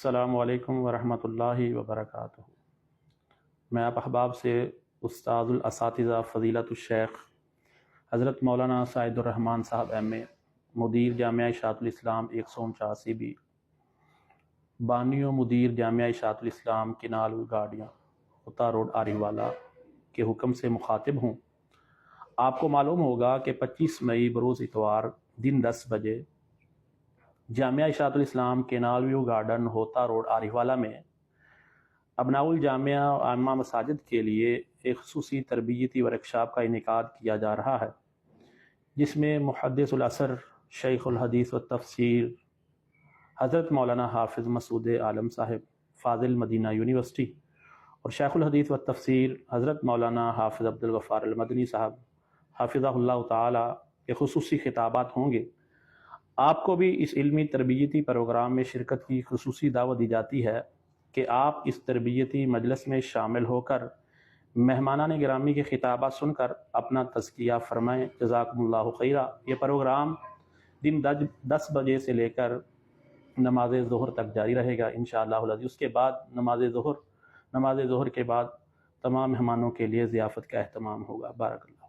السلام علیکم ورحمۃ اللہ وبرکاتہ۔ میں آپ احباب سے استاد الاساتذہ فضیلت الشیخ حضرت مولانا سعید الرحمن صاحب ایم اے، مدیر جامعہ اشاعت الاسلام 179 بی، بانی و مدیر جامعہ اشاعت الاسلام کنال گاڑیاں ہوتا روڈ آری والا کے حکم سے مخاطب ہوں۔ آپ کو معلوم ہوگا کہ 25 مئی بروز اتوار دن 10 بجے جامعہ اشاعت الاسلام کینال ویو گارڈن ہوتا روڈ آری والا میں ابناء الجامعہ و عامہ مساجد کے لیے ایک خصوصی تربیتی ورکشاپ کا انعقاد کیا جا رہا ہے، جس میں محدث العصر شیخ الحدیث و تفسیر حضرت مولانا حافظ مسعود عالم صاحب فاضل مدینہ یونیورسٹی اور شیخ الحدیث و تفسیر حضرت مولانا حافظ عبدالغفار المدنی صاحب حافظہ اللہ تعالی کے خصوصی خطابات ہوں گے۔ آپ کو بھی اس علمی تربیتی پروگرام میں شرکت کی خصوصی دعوت دی جاتی ہے کہ آپ اس تربیتی مجلس میں شامل ہو کر مہمانان گرامی کے خطابات سن کر اپنا تزکیہ فرمائیں۔ جزاکم اللہ خیرہ۔ یہ پروگرام دن 10 بجے سے لے کر نماز ظہر تک جاری رہے گا انشاءاللہ العزیز۔ اس کے بعد نماز ظہر کے بعد تمام مہمانوں کے لیے ضیافت کا اہتمام ہوگا۔ بارک اللہ۔